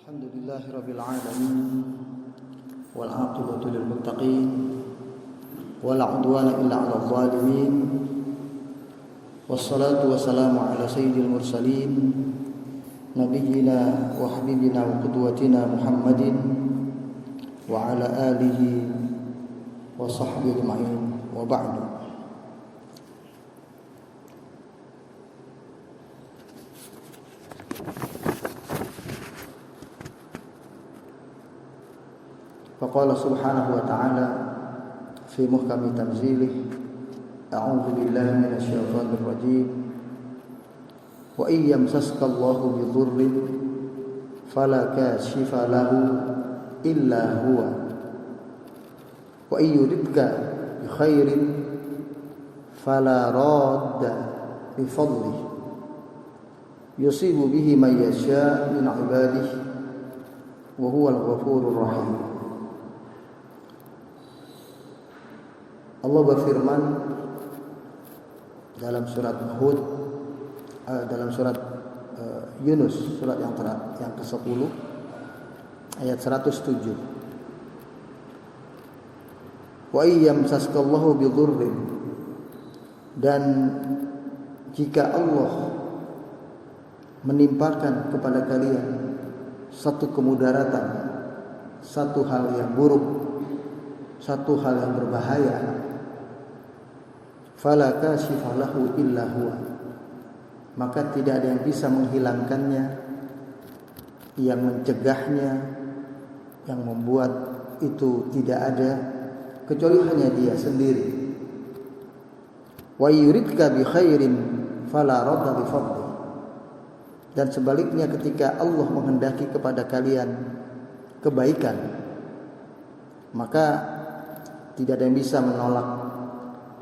Alhamdulillahirabbil alamin wal 'aqibatu lil muttaqin wala 'udwana illa 'alal zalimin wassalatu wassalamu ala sayyidil mursalin nabiyyina wa habibina wa qudwatina Muhammadin wa ala alihi wa sahbihi ajma'in wa ba'du. Faqala subhanahu wa ta'ala fi muhkami tanzilih a'udzu billahi minasy syaithanir rajim wa in yamsaska Allahu bidhurrin fala kashifa lahu illa huwa wa in yuridka bi khairin fala radda li fadlihi yusibu bihi man yasha' min 'ibadihi wa huwal ghafurur rahim. Allah berfirman dalam surat Hud, dalam surat Yunus, surat yang ke-10 ayat 107. Wa iyyamsaskallahu bidhurrin, dan jika Allah menimpakan kepada kalian satu kemudaratan, satu hal yang buruk, satu hal yang berbahaya, fala kashifa lahu illa huwa, maka tidak ada yang bisa menghilangkannya, yang mencegahnya, yang membuat itu tidak ada kecuali hanya Dia sendiri. Wa yuridka bi khairin fala radda li fadli, dan sebaliknya ketika Allah menghendaki kepada kalian kebaikan, maka tidak ada yang bisa menolak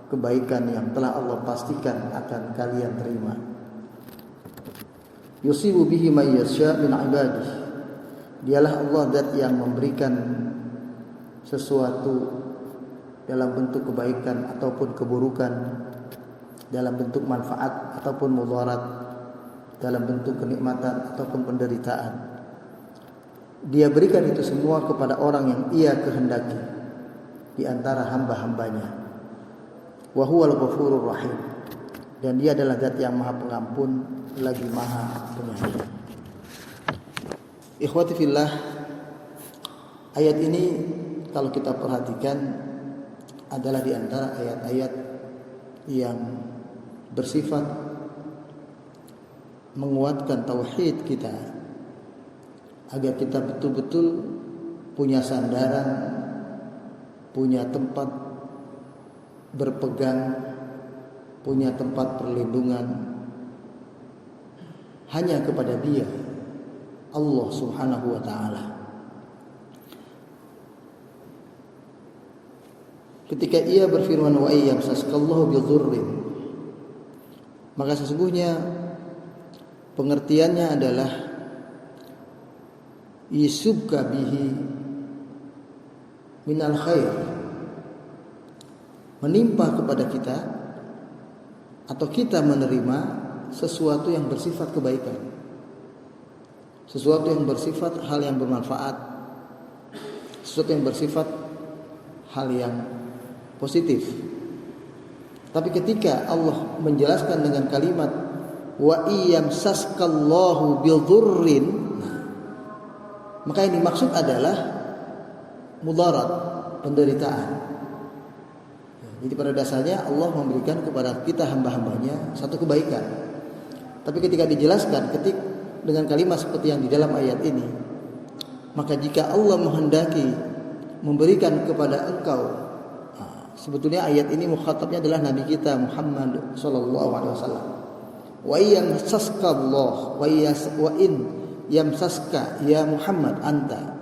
kebaikan yang telah Allah pastikan akan kalian terima. Yusibu bihi may yasha' min 'ibadihi, dialah Allah zat yang memberikan sesuatu dalam bentuk kebaikan ataupun keburukan, dalam bentuk manfaat ataupun mudarat, dalam bentuk kenikmatan ataupun penderitaan. Dia berikan itu semua kepada orang yang Ia kehendaki di antara hamba-hambanya. Wa huwal ghafurur rahim, dan Dia adalah zat yang Maha Pengampun lagi Maha Penyayang. Ikhwati fillah, ayat ini kalau kita perhatikan adalah di antara ayat-ayat yang bersifat menguatkan tauhid kita, agar kita betul-betul punya sandaran, punya tempat berpegang, punya tempat perlindungan hanya kepada Dia, Allah Subhanahu wa ta'ala. Ketika Ia berfirman wa iyyamsaskallahu bidhurrin, maka sesungguhnya pengertiannya adalah yusubka bihi minal khair, menimpa kepada kita atau kita menerima sesuatu yang bersifat kebaikan, sesuatu yang bersifat hal yang bermanfaat, sesuatu yang bersifat hal yang positif. Tapi ketika Allah menjelaskan dengan kalimat wa iyyamsaskallahu bidhurrin, maka yang dimaksud adalah mudarat, penderitaan. Jadi pada dasarnya Allah memberikan kepada kita hamba-hambanya satu kebaikan. Tapi ketika dijelaskan dengan kalimat seperti yang di dalam ayat ini, maka jika Allah menghendaki memberikan kepada engkau, sebetulnya ayat ini mukhatabnya adalah Nabi kita Muhammad sallallahu alaihi wasallam. Wa yamsaskallah wa in yamsaska ya Muhammad anta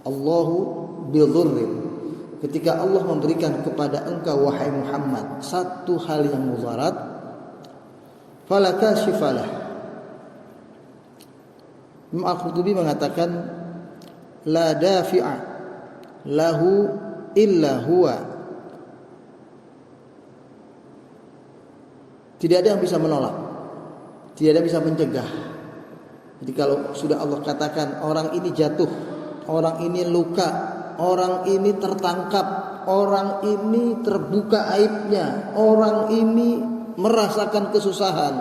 Allahu bidhurrin, ketika Allah memberikan kepada engkau wahai Muhammad satu hal yang mudarat, fala kashifalah. Imam Al-Qurtubi mengatakan la dafi'a lahu illa huwa, tidak ada yang bisa menolak, tidak ada yang bisa mencegah Jadi kalau sudah Allah katakan orang ini jatuh, orang ini luka, orang ini tertangkap, orang ini terbuka aibnya, orang ini merasakan kesusahan,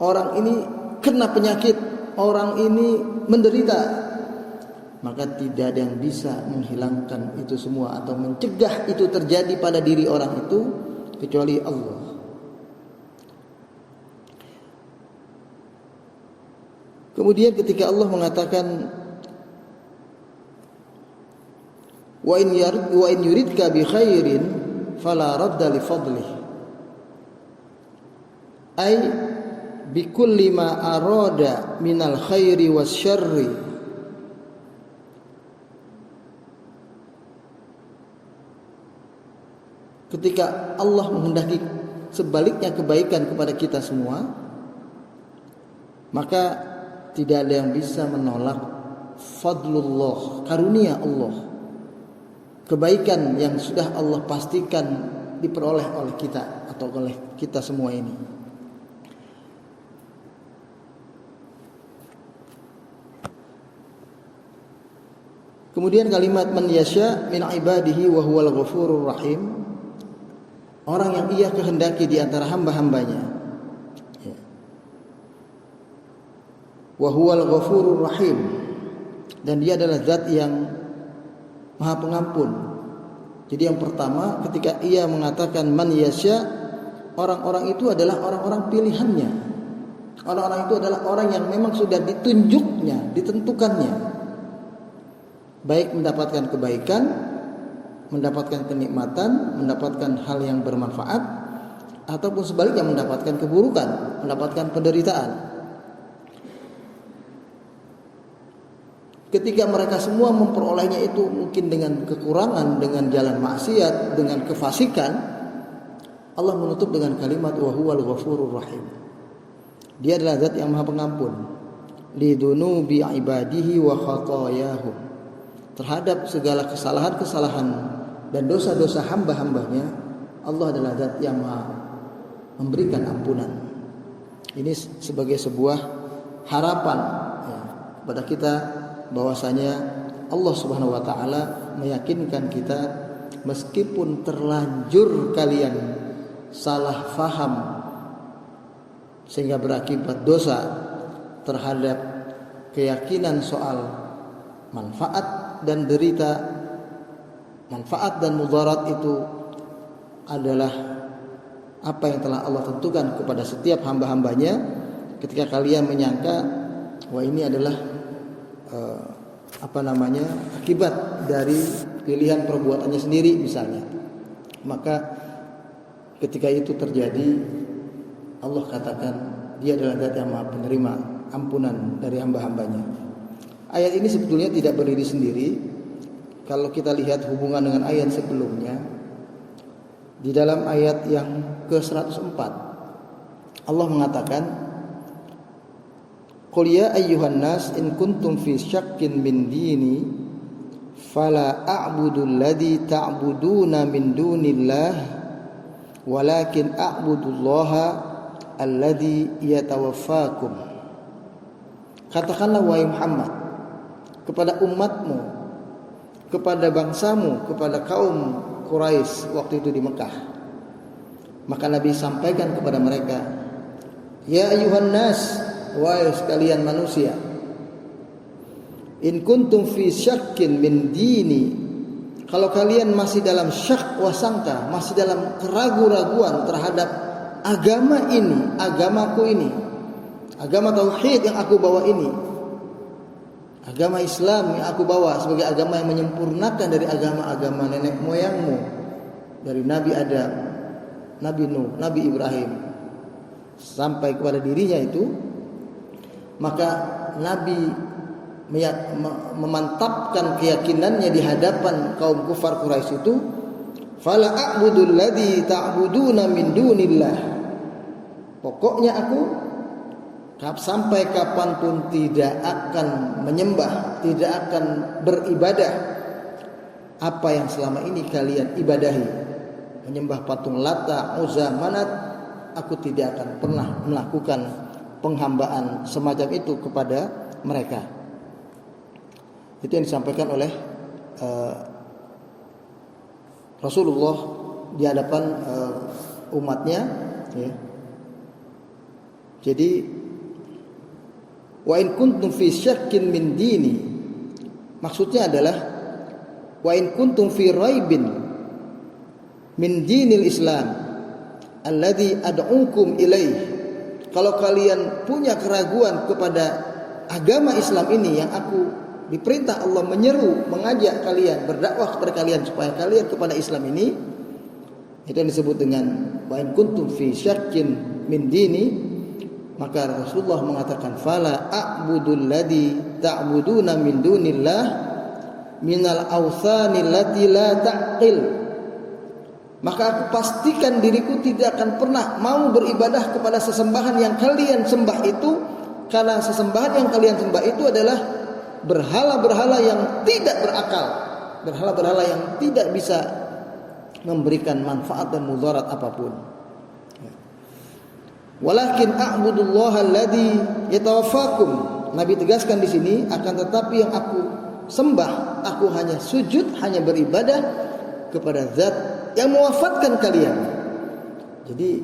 orang ini kena penyakit, orang ini menderita, maka tidak ada yang bisa menghilangkan itu semua atau mencegah itu terjadi pada diri orang itu kecuali Allah. Kemudian ketika Allah mengatakan wa in yuridka bi khairin fala radda li fadlih, ay bi kulli ma arada minal khairi wasyarri, ketika Allah menghendaki sebaliknya kebaikan kepada kita semua, maka tidak ada yang bisa menolak fadlullah, karunia Allah, kebaikan yang sudah Allah pastikan diperoleh oleh kita atau oleh kita semua ini. Kemudian kalimat man yasha min ibadihi wa huwal ghafurur rahim, orang yang ia kehendaki di antara hamba-hambanya, wa huwal ghafurur rahim, dan dia adalah zat yang maha pengampun. Jadi yang pertama ketika ia mengatakan man yasha, orang-orang itu adalah orang-orang pilihannya. Orang-orang itu adalah orang yang memang sudah ditunjuknya, ditentukannya, baik mendapatkan kebaikan, mendapatkan kenikmatan, mendapatkan hal yang bermanfaat, ataupun sebaliknya mendapatkan keburukan, mendapatkan penderitaan. Ketika mereka semua memperolehnya itu mungkin dengan kekurangan, dengan jalan maksiat, dengan kefasikan, Allah menutup dengan kalimat wa huwal ghafurur rahim. Dia adalah zat yang maha pengampun li dunubi ibadihi wa khatayahum, terhadap segala kesalahan-kesalahan dan dosa-dosa hamba-hambanya. Allah adalah zat yang maha memberikan ampunan. Ini sebagai sebuah harapan ya, kepada kita bahwasanya Allah Subhanahu wa taala meyakinkan kita meskipun terlanjur kalian salah faham sehingga berakibat dosa terhadap keyakinan soal manfaat dan derita, manfaat dan mudarat itu adalah apa yang telah Allah tentukan kepada setiap hamba-hambanya. Ketika kalian menyangka wah ini adalah akibat dari pilihan perbuatannya sendiri misalnya, maka ketika itu terjadi Allah katakan dia adalah zat yang maha penerima ampunan dari hamba-hambanya. Ayat ini sebetulnya tidak berdiri sendiri. Kalau kita lihat hubungan dengan ayat sebelumnya, di dalam ayat yang ke-104 Allah mengatakan qul ya ayyuhan nas in kuntum fi syakkin min dini fala a'budu alladhi ta'buduna min dunillah walakin a'budullaha alladhi yatawaffakum. Katakanlah wahai Muhammad kepada umatmu, kepada bangsamu, kepada kaum Quraisy waktu itu di Mekah, maka Nabi sampaikan kepada mereka, ya ayyuhan nas, wahai sekalian manusia, in kuntum fi syakkin min dini, kalau kalian masih dalam syak wasangka, masih dalam keraguan-raguan terhadap agama ini, agamaku ini, agama tauhid yang aku bawa ini, agama Islam yang aku bawa sebagai agama yang menyempurnakan dari agama-agama nenek moyangmu, dari Nabi Adam, Nabi Nuh, Nabi Ibrahim sampai kepada dirinya itu, maka Nabi memantapkan keyakinannya di hadapan kaum kufar Quraisy itu, fala a'budul ladzi ta'buduna min dunillah, pokoknya aku sampai kapanpun tidak akan menyembah, tidak akan beribadah apa yang selama ini kalian ibadahi, menyembah patung Lata, Uzza, Manat. Aku tidak akan pernah melakukan penghambaan semacam itu kepada mereka. Itu yang disampaikan oleh Rasulullah di hadapan umatnya, ya. Jadi wa in kuntum fi syakkin min dini, maksudnya adalah wa in kuntum fi raibin min dinil Islam alladzi ad'ukum ilaih, kalau kalian punya keraguan kepada agama Islam ini yang aku diperintah Allah menyeru, mengajak kalian, berdakwah kepada kalian supaya kalian kepada Islam ini, itu yang disebut dengan wa in kuntum fi syakkin min dini, maka Rasulullah mengatakan fala a'budul ladzi ta'buduna min dunillah minal awthanil lati la ta'qil, maka aku pastikan diriku tidak akan pernah mau beribadah kepada sesembahan yang kalian sembah itu, karena sesembahan yang kalian sembah itu adalah berhala-berhala yang tidak berakal, berhala-berhala yang tidak bisa memberikan manfaat dan mudarat apapun. Walakin a'budullaha alladzi yatawaffakum. Nabi tegaskan di sini, akan tetapi yang aku sembah, aku hanya sujud, hanya beribadah kepada zat yang mewafatkan kalian. Jadi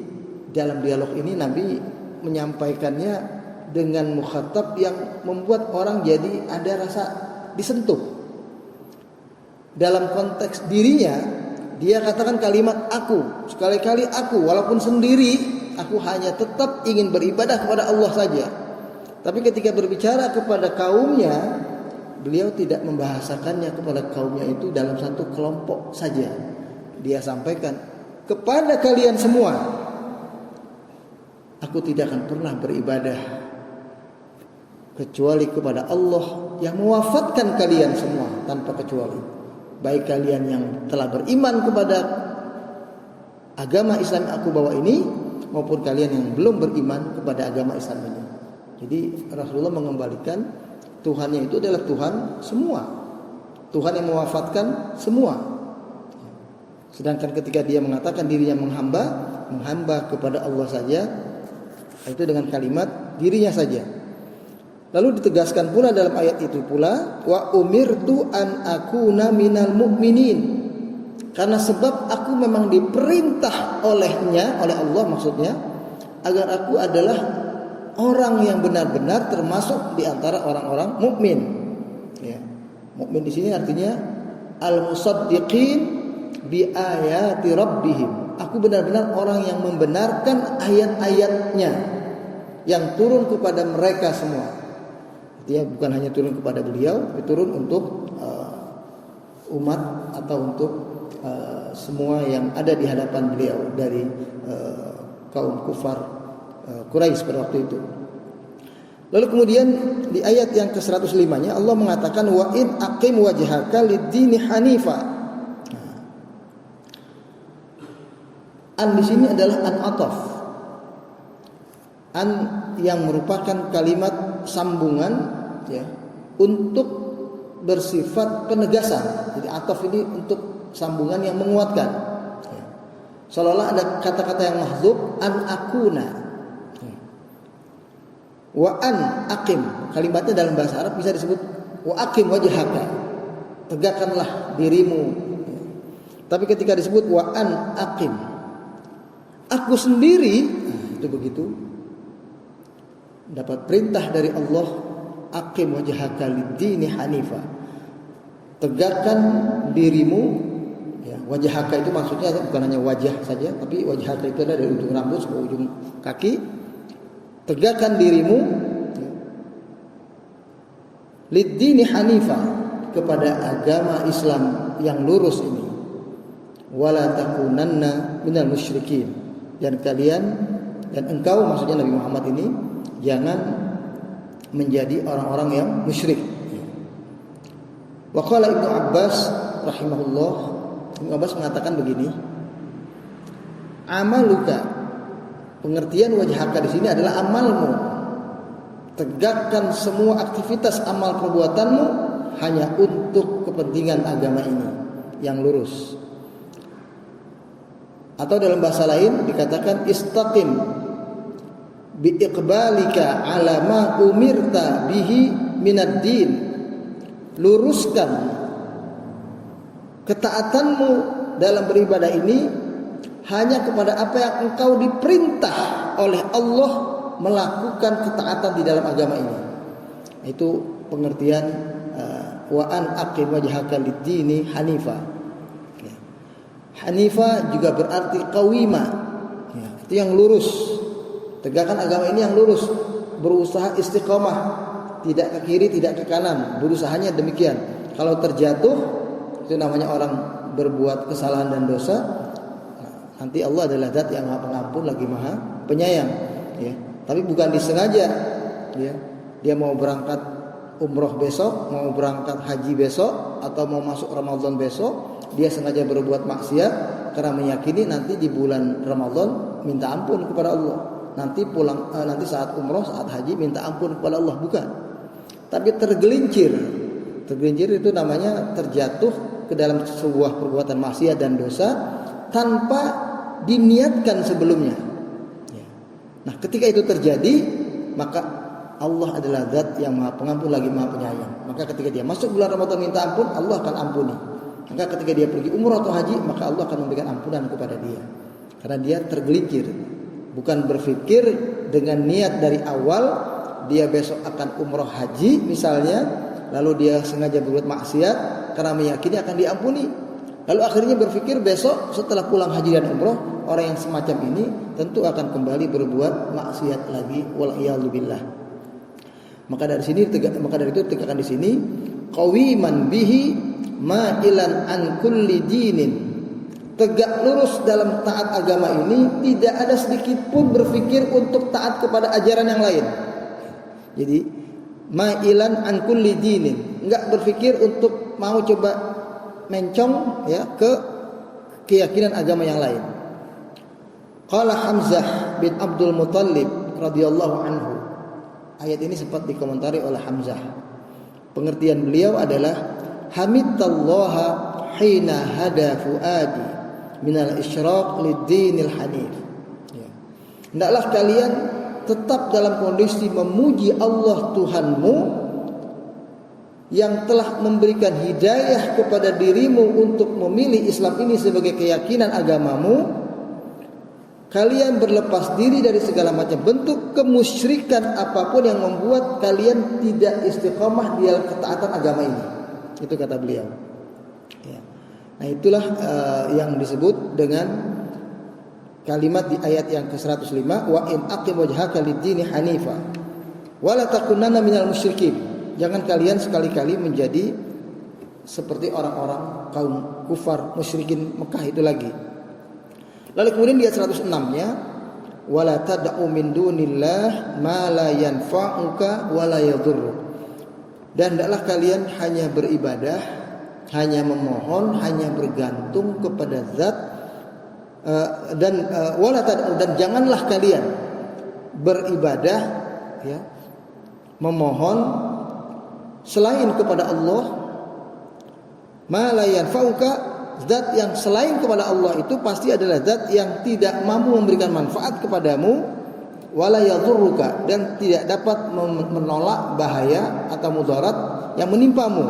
dalam dialog ini Nabi menyampaikannya dengan mukhatab yang membuat orang jadi ada rasa disentuh. Dalam konteks dirinya, dia katakan kalimat aku, sekali-kali aku, walaupun sendiri, aku hanya tetap ingin beribadah kepada Allah saja. Tapi ketika berbicara kepada kaumnya, beliau tidak membahasakannya kepada kaumnya itu dalam satu kelompok saja. Dia sampaikan kepada kalian semua, aku tidak akan pernah beribadah kecuali kepada Allah yang mewafatkan kalian semua tanpa kecuali, baik kalian yang telah beriman kepada agama Islam yang aku bawa ini, maupun kalian yang belum beriman kepada agama Islam ini. Jadi Rasulullah mengembalikan Tuhannya itu adalah Tuhan semua, Tuhan yang mewafatkan semua. Sedangkan ketika dia mengatakan dirinya menghamba kepada Allah saja, itu dengan kalimat dirinya saja. Lalu ditegaskan pula dalam ayat itu pula, wa umirtu an akuna minal mu'minin, karena sebab aku memang diperintah oleh Allah maksudnya, agar aku adalah orang yang benar-benar termasuk di antara orang-orang mukmin. Ya. Mukmin di sini artinya al-musaddiqin bi ayati rabbihim. Aku benar-benar orang yang membenarkan ayat-ayatnya yang turun kepada mereka semua. Dia bukan hanya turun kepada beliau, tapi turun untuk umat atau untuk semua yang ada di hadapan beliau dari kaum kufar Quraisy pada waktu itu. Lalu kemudian di ayat yang ke-105-nya Allah mengatakan wa in aqim wajhaka lid-dini hanifa. An di sini adalah an ataf. An yang merupakan kalimat sambungan, ya, untuk bersifat penegasan. Jadi ataf ini untuk sambungan yang menguatkan. Ya. Seolah-olah ada kata-kata yang mahdzuf, an akuna. Ya. Wa an aqim. Kalimatnya dalam bahasa Arab bisa disebut wa aqim wajhaka. Tegakkanlah dirimu. Ya. Tapi ketika disebut wa an aqim, aku sendiri, itu begitu. Dapat perintah dari Allah, aqim wajhaka lid-dini hanifa. Tegakkan dirimu, ya, wajhaka itu maksudnya bukan hanya wajah saja, tapi wajhaka itu adalah dari ujung rambut sampai ujung kaki. Tegakkan dirimu, ya, lid-dini hanifa, kepada agama Islam yang lurus ini. Wala takunanna minal musyrikin. Dan kalian dan engkau, maksudnya Nabi Muhammad ini, jangan menjadi orang-orang yang musyrik. Wa qala Ibnu Abbas rahimahullah, Ibnu Abbas mengatakan begini, amaluka, pengertian wajhaka di sini adalah amalmu. Tegakkan semua aktivitas amal perbuatanmu hanya untuk kepentingan agama ini yang lurus. Atau dalam bahasa lain dikatakan istaqim bi iqbalika ala ma umirta bihi minad din. Luruskan ketaatanmu dalam beribadah ini hanya kepada apa yang engkau diperintah oleh Allah melakukan ketaatan di dalam agama ini. Itu pengertian wa an aqim wajhaka lid-dini hanifa. Hanifa juga berarti qawima, itu yang lurus. Tegakkan agama ini yang lurus, berusaha istiqomah, tidak ke kiri, tidak ke kanan, berusahanya demikian. Kalau terjatuh, itu namanya orang berbuat kesalahan dan dosa. Nanti Allah adalah zat yang maha pengampun lagi maha penyayang, ya. Tapi bukan disengaja, ya. Dia mau berangkat umroh besok, mau berangkat haji besok, atau mau masuk Ramadan besok, dia sengaja berbuat maksiat karena meyakini nanti di bulan Ramadan minta ampun kepada Allah. Nanti pulang, nanti saat umroh, saat haji minta ampun kepada Allah, bukan. Tapi tergelincir itu namanya terjatuh ke dalam sebuah perbuatan maksiat dan dosa tanpa diniatkan sebelumnya. Nah, ketika itu terjadi, maka Allah adalah zat yang maha pengampun lagi maha penyayang. Maka ketika dia masuk bulan Ramadan minta ampun, Allah akan ampuni. Maka ketika dia pergi umrah atau haji, maka Allah akan memberikan ampunan kepada dia. Karena dia tergelincir, bukan berpikir dengan niat dari awal dia besok akan umrah haji misalnya, lalu dia sengaja berbuat maksiat karena meyakini akan diampuni. Lalu akhirnya berpikir besok setelah pulang haji dan umrah, orang yang semacam ini tentu akan kembali berbuat maksiat lagi, wal iyadzu billah. Maka dari itu tegakkan di sini qawiman bihi ma'ilan an kulli dinin. Tegak lurus dalam taat agama ini, tidak ada sedikit pun berpikir untuk taat kepada ajaran yang lain. Jadi ma'ilan an kulli dinin, enggak berpikir untuk mau coba mencong ya ke keyakinan agama yang lain. Qala Hamzah bin Abdul Muttalib radhiyallahu anhu. Ayat ini sempat dikomentari oleh Hamzah. Pengertian beliau adalah hamidtallaha hina hada fuadi minal isyraq lid-dinil hanif. Ya. Hendaklah kalian tetap dalam kondisi memuji Allah Tuhanmu yang telah memberikan hidayah kepada dirimu untuk memilih Islam ini sebagai keyakinan agamamu. Kalian berlepas diri dari segala macam bentuk kemusyrikan apapun yang membuat kalian tidak istiqomah di dalam ketaatan agama ini. Itu kata beliau. Ya. Nah, itulah yang disebut dengan kalimat di ayat yang ke-105, wa in aqim wajhaka lid-dini hanifa wa la takunanna minal musyrikin. Jangan kalian sekali-kali menjadi seperti orang-orang kaum kufar musyrikin Mekah itu lagi. Lalu kemudian di ayat 106-nya, wala tad'u min dunillah ma la yanfa'uka wa la yadhurruk. Dan hendaklah kalian hanya beribadah, hanya memohon, hanya bergantung kepada zat wala tad'u, dan janganlah kalian beribadah ya, memohon selain kepada Allah, ma la yanfa'uka, zat yang selain kepada Allah itu pasti adalah zat yang tidak mampu memberikan manfaat kepadamu, wala yadhurruka, dan tidak dapat menolak bahaya atau mudarat yang menimpamu.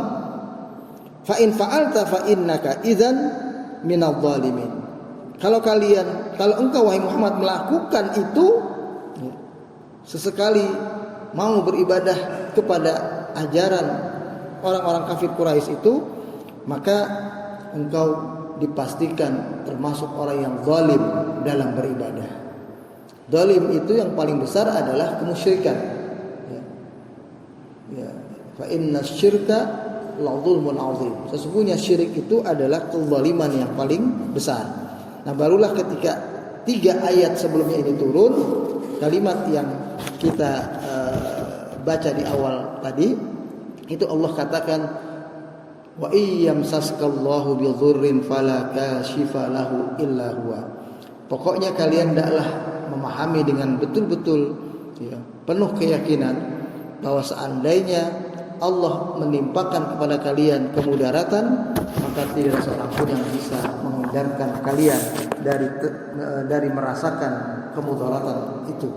Fa in fa'alta fa innaka idzan minadh dhalimin. Kalau engkau wahai Muhammad melakukan itu, sesekali mau beribadah kepada ajaran orang-orang kafir Quraisy itu, maka engkau dipastikan termasuk orang yang zalim dalam beribadah. Zalim itu yang paling besar adalah kemusyrikan. Ya. Fa inna syirka la dzulmun adzim. Sesungguhnya syirik itu adalah kezaliman yang paling besar. Nah, barulah ketika 3 ayat sebelumnya ini turun, kalimat yang kita baca di awal tadi, itu Allah katakan wa iyyamsaskallahu bidhurrin fala kashifa lahu illa huwa. Pokoknya kalian hendaklah memahami dengan betul-betul ya, penuh keyakinan bahwa seandainya Allah menimpakan kepada kalian kemudaratan, maka tidak ada seorang pun yang bisa menghindarkan kalian dari merasakan kemudaratan itu.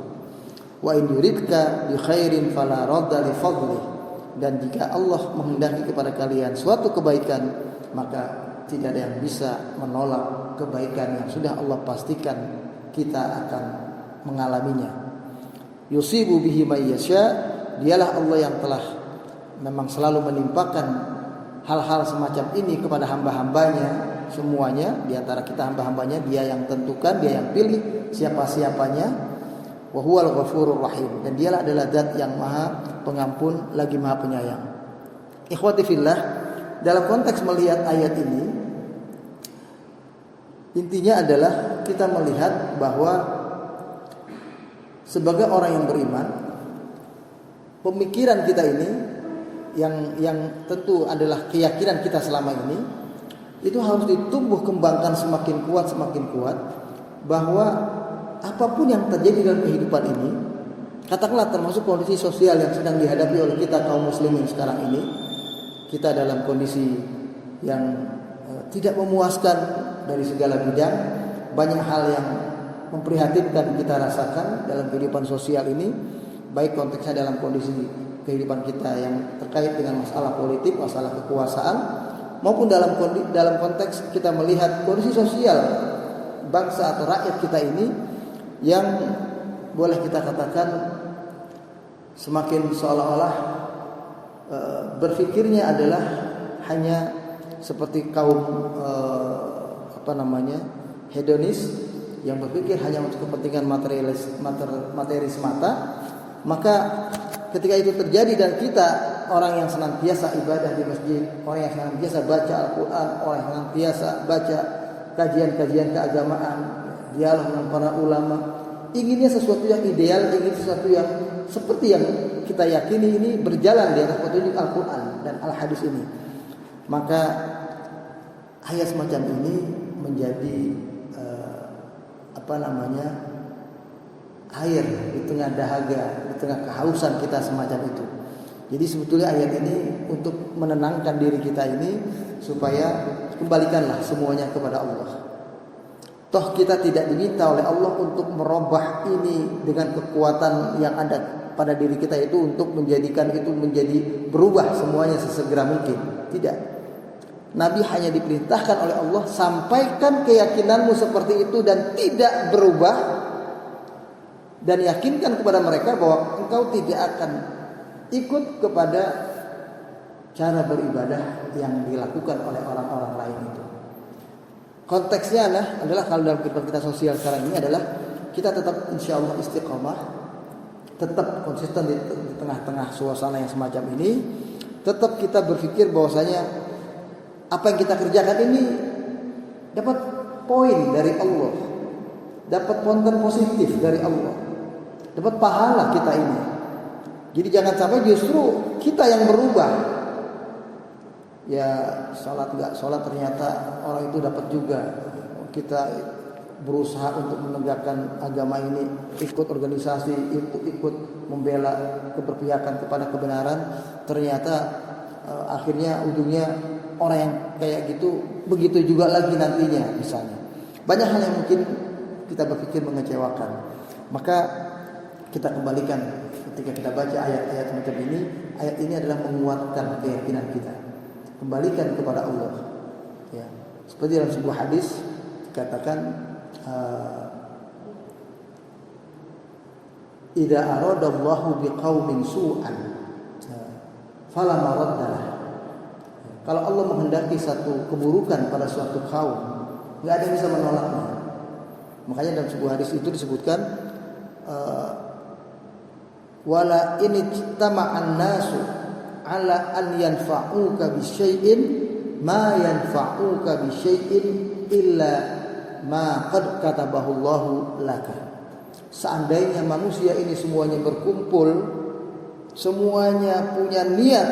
Wa in yuridka bi khairin fala radda li fadlih. Dan jika Allah menghendaki kepada kalian suatu kebaikan, maka tidak ada yang bisa menolak kebaikan yang sudah Allah pastikan kita akan mengalaminya. Yusibu bihi may yasha, dialah Allah yang telah memang selalu menimpakan hal-hal semacam ini kepada hamba-hambanya semuanya. Di antara kita hamba-hambanya, dia yang tentukan, dia yang pilih siapa-siapanya. Wa huwal ghafurur rahim, dan dialah adalah zat yang maha pengampun lagi maha penyayang. Ikhwati fillah, dalam konteks melihat ayat ini, intinya adalah kita melihat bahwa sebagai orang yang beriman, pemikiran kita ini yang tentu adalah keyakinan kita selama ini, itu harus ditumbuh kembangkan semakin kuat bahwa apapun yang terjadi dalam kehidupan ini, katakanlah termasuk kondisi sosial yang sedang dihadapi oleh kita kaum muslimin sekarang ini, kita dalam kondisi yang tidak memuaskan dari segala bidang, banyak hal yang memprihatinkan kita rasakan dalam kehidupan sosial ini, baik konteksnya dalam kondisi kehidupan kita yang terkait dengan masalah politik, masalah kekuasaan, maupun dalam konteks kita melihat kondisi sosial bangsa atau rakyat kita ini yang boleh kita katakan semakin seolah-olah berpikirnya adalah hanya seperti kaum hedonis yang berpikir hanya untuk kepentingan materi semata. Maka ketika itu terjadi dan kita orang yang senantiasa ibadah di masjid, orang yang senantiasa baca Al-Quran, orang yang senantiasa baca kajian-kajian keagamaan, dialog dengan para ulama, inginnya sesuatu yang ideal, ingin sesuatu yang seperti yang kita yakini ini berjalan di atas petunjuk Al-Quran dan Al-Hadis ini, maka ayat semacam ini menjadi air di tengah dahaga, di tengah kehausan kita semacam itu. Jadi sebetulnya ayat ini untuk menenangkan diri kita ini supaya kembalikanlah semuanya kepada Allah. Toh kita tidak diminta oleh Allah untuk merubah ini dengan kekuatan yang ada pada diri kita itu untuk menjadikan itu menjadi berubah semuanya sesegera mungkin. Tidak. Nabi hanya diperintahkan oleh Allah, sampaikan keyakinanmu seperti itu dan tidak berubah, dan yakinkan kepada mereka bahwa engkau tidak akan ikut kepada cara beribadah yang dilakukan oleh orang-orang lain itu. Konteksnya adalah kalau dalam kehidupan kita sosial sekarang ini adalah kita tetap insya Allah istiqomah, tetap konsisten di tengah-tengah suasana yang semacam ini, tetap kita berpikir bahwasanya apa yang kita kerjakan ini dapat poin dari Allah, dapat konten positif dari Allah, dapat pahala kita ini. Jadi jangan sampai justru kita yang berubah. Ya sholat nggak sholat ternyata orang itu dapat juga. Kita berusaha untuk menegakkan agama ini, ikut organisasi, ikut membela keberpihakan kepada kebenaran, ternyata akhirnya ujungnya orang yang kayak gitu begitu juga lagi nantinya misalnya. Banyak hal yang mungkin kita berpikir mengecewakan. Maka kita kembalikan ketika kita baca ayat-ayat macam ini, ayat ini adalah menguatkan keyakinan kita. Kembalikan kepada Allah. Ya. Seperti dalam sebuah hadis dikatakan, "Idza aradallahu biqaumin su'an fala maraddalah." Kalau Allah menghendaki satu keburukan pada suatu kaum, enggak ada yang bisa menolaknya. Makanya dalam sebuah hadis itu disebutkan, wala in ijtama'an nasu ala an yanfa'uka bi syai'in ma yanfa'uka bi syai'in illa ma qad katabahu Allahu laka. Seandainya manusia ini semuanya berkumpul, semuanya punya niat,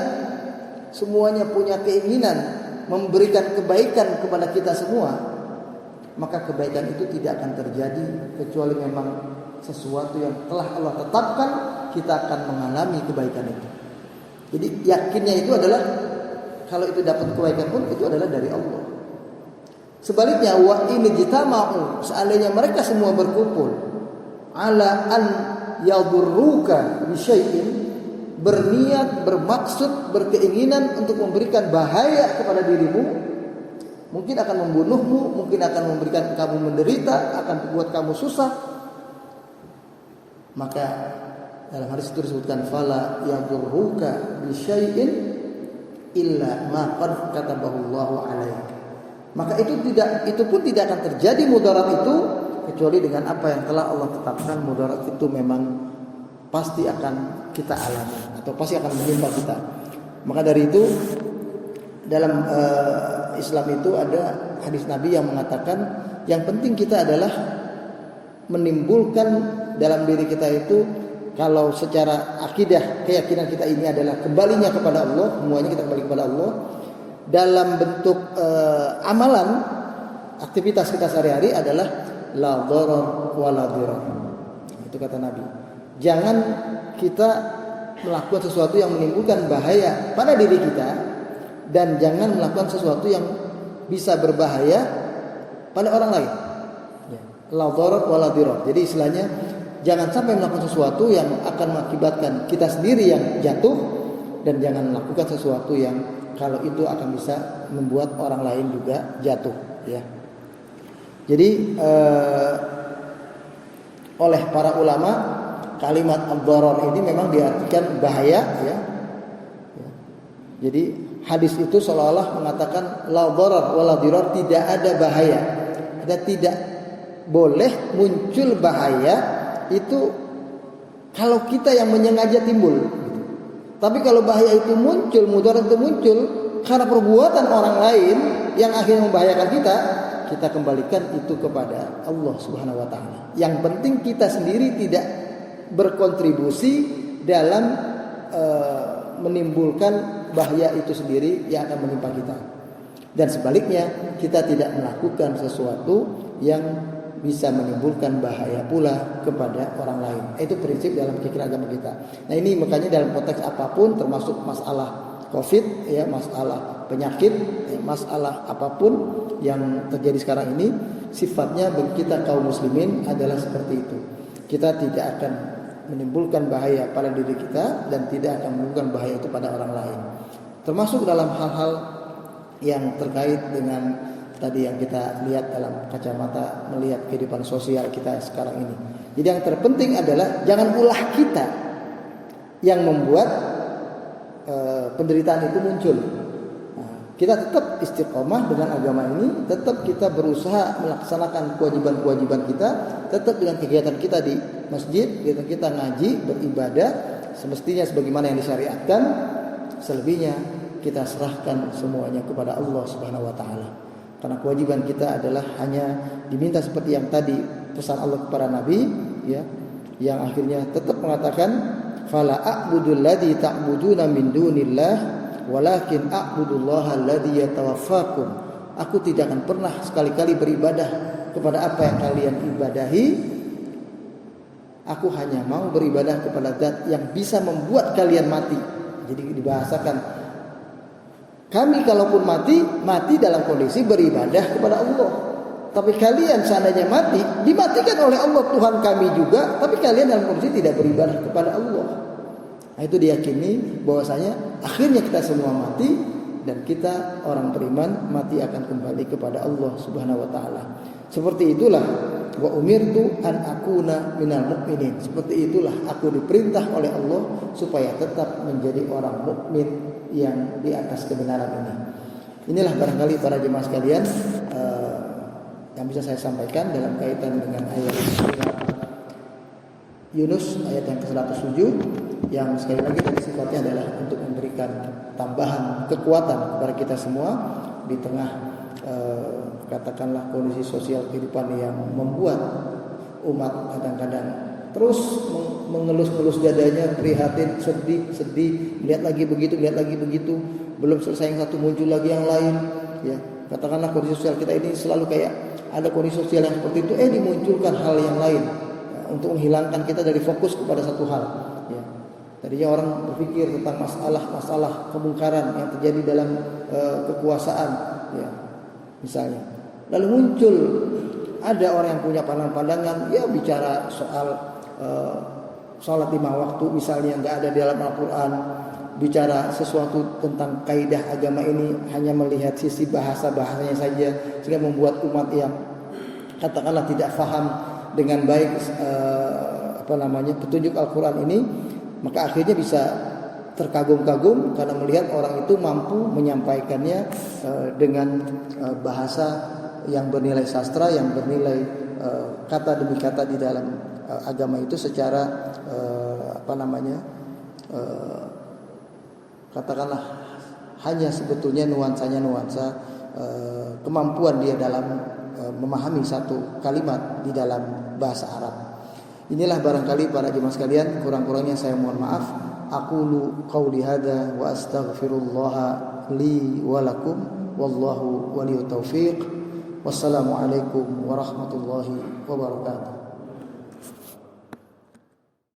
semuanya punya keinginan memberikan kebaikan kepada kita semua, maka kebaikan itu tidak akan terjadi kecuali memang sesuatu yang telah Allah tetapkan, kita akan mengalami kebaikan itu. Jadi yakinnya itu adalah kalau itu dapat kebaikan pun itu adalah dari Allah. Sebaliknya, wa in jitama'u, seandainya mereka semua berkumpul ala an yadurruka bi syai'in, berniat, bermaksud, berkeinginan untuk memberikan bahaya kepada dirimu, mungkin akan membunuhmu, mungkin akan memberikan kamu menderita, akan membuat kamu susah, maka dalam hadis itu disebutkan fala yadurruka bi syai'in illa ma qad katabahu Allahu alaik. Maka itu pun tidak akan terjadi mudarat itu kecuali dengan apa yang telah Allah tetapkan. Mudarat itu memang pasti akan kita alami atau pasti akan menimpa kita. Maka dari itu dalam Islam itu ada hadis Nabi yang mengatakan yang penting kita adalah menimbulkan dalam diri kita itu, kalau secara akidah keyakinan kita ini adalah kembalinya kepada Allah, semuanya kita kembali kepada Allah. Dalam bentuk amalan, aktivitas kita sehari-hari adalah la dharar wa la dirar. Itu kata Nabi. Jangan kita melakukan sesuatu yang menimbulkan bahaya pada diri kita, dan jangan melakukan sesuatu yang bisa berbahaya pada orang lain. La dharar wa la dirar. Jadi istilahnya jangan sampai melakukan sesuatu yang akan mengakibatkan kita sendiri yang jatuh, dan jangan melakukan sesuatu yang kalau itu akan bisa membuat orang lain juga jatuh, ya. Jadi oleh para ulama kalimat ad-dharar ini memang diartikan bahaya, ya. Jadi hadis itu seolah-olah mengatakan la dharar wa la dirar, tidak ada bahaya. Ada tidak boleh muncul bahaya itu kalau kita yang menyengaja timbul. Tapi kalau bahaya itu muncul, mudarat itu muncul karena perbuatan orang lain yang akhirnya membahayakan kita kembalikan itu kepada Allah Subhanahu wa taala. Yang penting kita sendiri tidak berkontribusi dalam menimbulkan bahaya itu sendiri yang akan menimpa kita. Dan sebaliknya, kita tidak melakukan sesuatu yang bisa menimbulkan bahaya pula kepada orang lain. Itu prinsip dalam keyakinan agama kita. Nah, ini makanya dalam konteks apapun, termasuk masalah COVID, ya, masalah penyakit, ya, masalah apapun yang terjadi sekarang ini, sifatnya bagi kita kaum muslimin adalah seperti itu. Kita tidak akan menimbulkan bahaya pada diri kita dan tidak akan menimbulkan bahaya itu pada orang lain. Termasuk dalam hal-hal yang terkait dengan tadi yang kita lihat dalam kacamata melihat kehidupan sosial kita sekarang ini. Jadi yang terpenting adalah jangan ulah kita yang membuat penderitaan itu muncul. Nah, kita tetap istiqomah dengan agama ini, tetap kita berusaha melaksanakan kewajiban-kewajiban kita, tetap dengan kegiatan kita di masjid, kegiatan kita ngaji, beribadah semestinya sebagaimana yang disyariatkan. Selebihnya kita serahkan semuanya kepada Allah Subhanahu wa taala. Karena kewajiban kita adalah hanya diminta seperti yang tadi pesan Allah kepada Nabi, ya, yang akhirnya tetap mengatakan fala a'budul ladzi ta'buduna min dunillah walakin a'budullaha alladzi yatawaffakum. Aku tidak akan pernah sekali-kali beribadah kepada apa yang kalian ibadahi. Aku hanya mau beribadah kepada Zat yang bisa membuat kalian mati. Jadi dibahasakan, kami kalaupun mati dalam kondisi beribadah kepada Allah. Tapi kalian seandainya mati, dimatikan oleh Allah Tuhan kami juga, tapi kalian dalam kondisi tidak beribadah kepada Allah. Nah, itu diyakini bahwasanya akhirnya kita semua mati, dan kita orang beriman mati akan kembali kepada Allah Subhanahu wa taala. Seperti itulah wa umirtu an akuna minal mukminin. Seperti itulah aku diperintah oleh Allah supaya tetap menjadi orang mukmin yang di atas kebenaran ini. Inilah barangkali para jemaah sekalian yang bisa saya sampaikan dalam kaitan dengan ayat surat Yunus ayat yang ke-107, yang sekali lagi tadi sifatnya adalah untuk memberikan tambahan kekuatan kepada kita semua di tengah katakanlah kondisi sosial kehidupan yang membuat umat kadang-kadang terus mengelus-ngelus dadanya, prihatin, sedih, lihat lagi begitu, belum selesai yang satu muncul lagi yang lain, ya. Katakanlah kondisi sosial kita ini selalu kayak ada kondisi sosial yang seperti itu, dimunculkan hal yang lain, ya, untuk menghilangkan kita dari fokus kepada satu hal, ya. Tadinya orang berpikir tentang masalah kemungkaran yang terjadi dalam kekuasaan, ya, misalnya. Lalu muncul ada orang yang punya pandangan-pandangan, ya, bicara soal sholat 5 waktu misalnya nggak ada di dalam Al-Quran, bicara sesuatu tentang kaidah agama ini hanya melihat sisi bahasanya saja, sehingga membuat umat yang katakanlah tidak faham dengan baik petunjuk Al-Quran ini, maka akhirnya bisa terkagum-kagum karena melihat orang itu mampu menyampaikannya dengan bahasa yang bernilai sastra, yang bernilai kata demi kata di dalam agama itu secara katakanlah hanya sebetulnya nuansanya nuansa kemampuan dia dalam memahami satu kalimat di dalam bahasa Arab. Inilah barangkali para jemaah sekalian, kurang-kurangnya saya mohon maaf. Aqulu qauli hadza wa astaghfirullah li wa lakum wallahu waliyut taufiq. Wassalamualaikum warahmatullahi wabarakatuh.